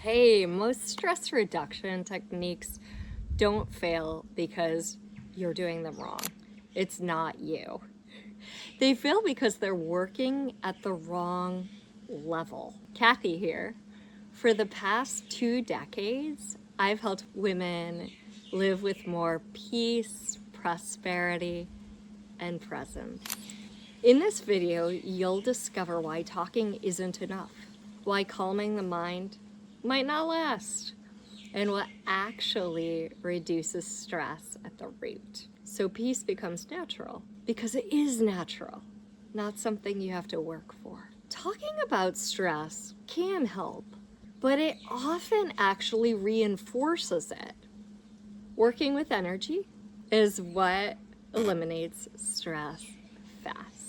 Hey, most stress reduction techniques don't fail because you're doing them wrong. It's not you. They fail because they're working at the wrong level. Kathy here. For the past 2 decades, I've helped women live with more peace, prosperity, and presence. In this video, you'll discover why talking isn't enough, why calming the mind might not last, and what actually reduces stress at the root. So peace becomes natural because it is natural, not something you have to work for. Talking about stress can help, but it often actually reinforces it. Working with energy is what eliminates stress fast.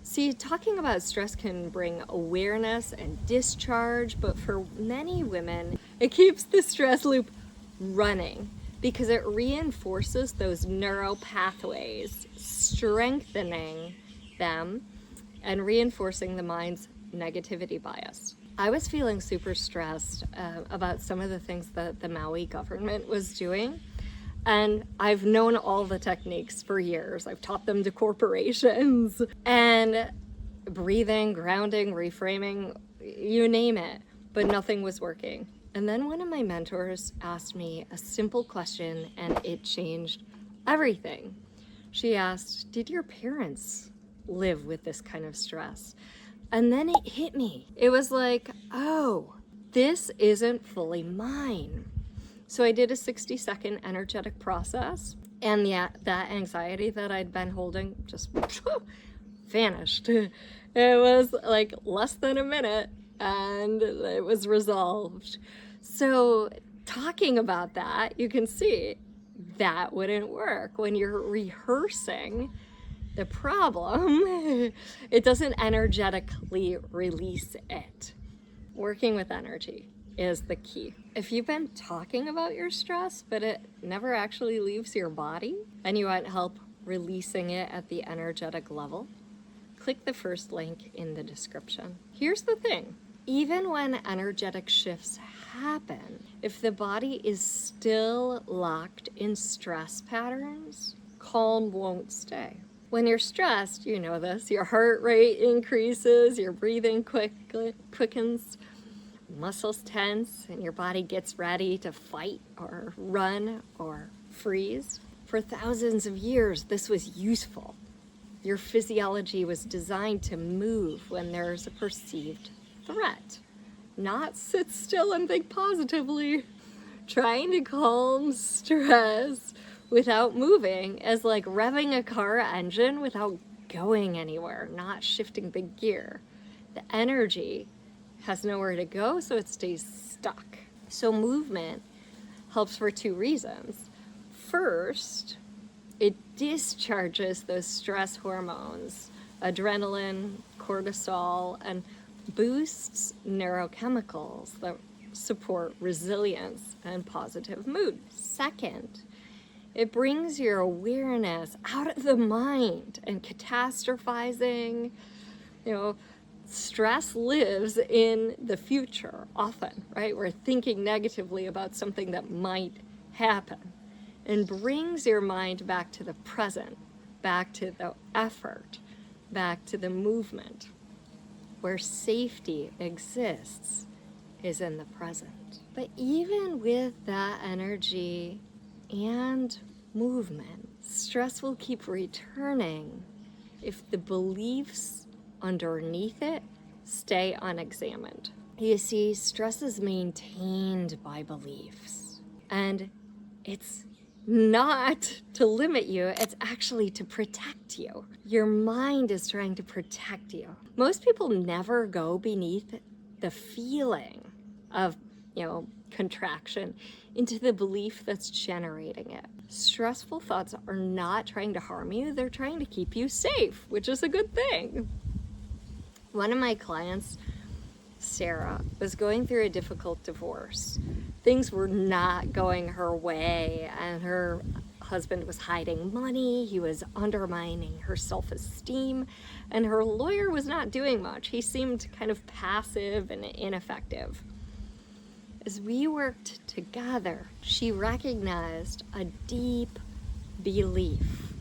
See, talking about stress can bring awareness and discharge, but for many women, it keeps the stress loop running because it reinforces those neural pathways, strengthening them and reinforcing the mind's negativity bias. I was feeling super stressed about some of the things that the Maui government was doing. And I've known all the techniques for years. I've taught them to corporations, and breathing, grounding, reframing, you name it, but nothing was working. And then one of my mentors asked me a simple question and it changed everything. She asked, "Did your parents live with this kind of stress?" And then it hit me. It was like, oh, this isn't fully mine. So I did a 60-second energetic process, and that anxiety that I'd been holding just vanished. It was like less than a minute, and it was resolved. So talking about that, you can see that wouldn't work. When you're rehearsing the problem, it doesn't energetically release it. Working with energy is the key. If you've been talking about your stress, but it never actually leaves your body, and you want help releasing it at the energetic level, click the first link in the description. Here's the thing, even when energetic shifts happen, if the body is still locked in stress patterns, calm won't stay. When you're stressed, you know this, your heart rate increases, your breathing quickens, muscles tense, and your body gets ready to fight or run or freeze. For thousands of years, this was useful. Your physiology was designed to move when there's a perceived threat, not sit still and think positively. Trying to calm stress without moving is like revving a car engine without going anywhere, not shifting the gear. The energy has nowhere to go, so it stays stuck. So movement helps for 2 reasons. First, it discharges those stress hormones, adrenaline, cortisol, and boosts neurochemicals that support resilience and positive mood. Second, it brings your awareness out of the mind and catastrophizing. Stress lives in the future often, right? We're thinking negatively about something that might happen, and brings your mind back to the present, back to the effort, back to the movement. Where safety exists is in the present. But even with that energy and movement, stress will keep returning if the beliefs underneath it stay unexamined. You see, stress is maintained by beliefs, and it's not to limit you, it's actually to protect you. Your mind is trying to protect you. Most people never go beneath the feeling of, contraction into the belief that's generating it. Stressful thoughts are not trying to harm you, they're trying to keep you safe, which is a good thing. One of my clients, Sarah, was going through a difficult divorce. Things were not going her way, and her husband was hiding money, he was undermining her self-esteem, and her lawyer was not doing much. He seemed kind of passive and ineffective. as we worked together, she recognized a deep belief: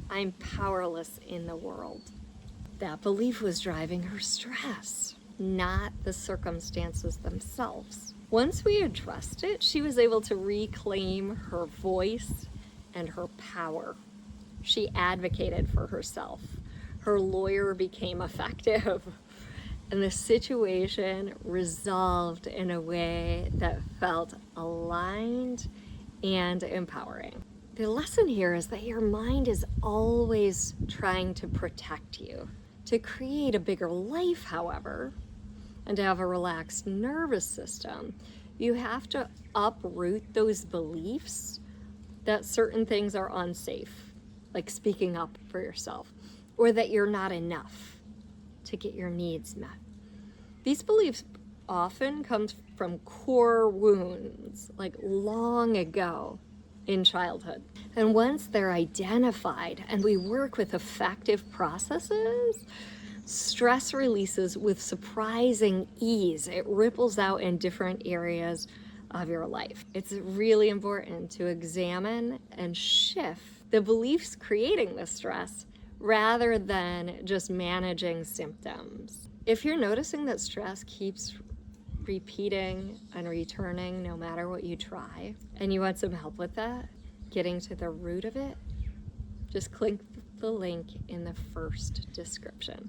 I'm powerless in the world. That belief was driving her stress, not the circumstances themselves. Once we addressed it, she was able to reclaim her voice and her power. She advocated for herself. Her lawyer became effective, and the situation resolved in a way that felt aligned and empowering. The lesson here is that your mind is always trying to protect you. To create a bigger life, however, and to have a relaxed nervous system, you have to uproot those beliefs that certain things are unsafe, like speaking up for yourself, or that you're not enough to get your needs met. These beliefs often come from core wounds, like long ago in childhood. And once they're identified and we work with effective processes, stress releases with surprising ease. It ripples out in different areas of your life. It's really important to examine and shift the beliefs creating the stress rather than just managing symptoms. If you're noticing that stress keeps repeating and returning no matter what you try, and you want some help with that, getting to the root of it, just click the link in the first description.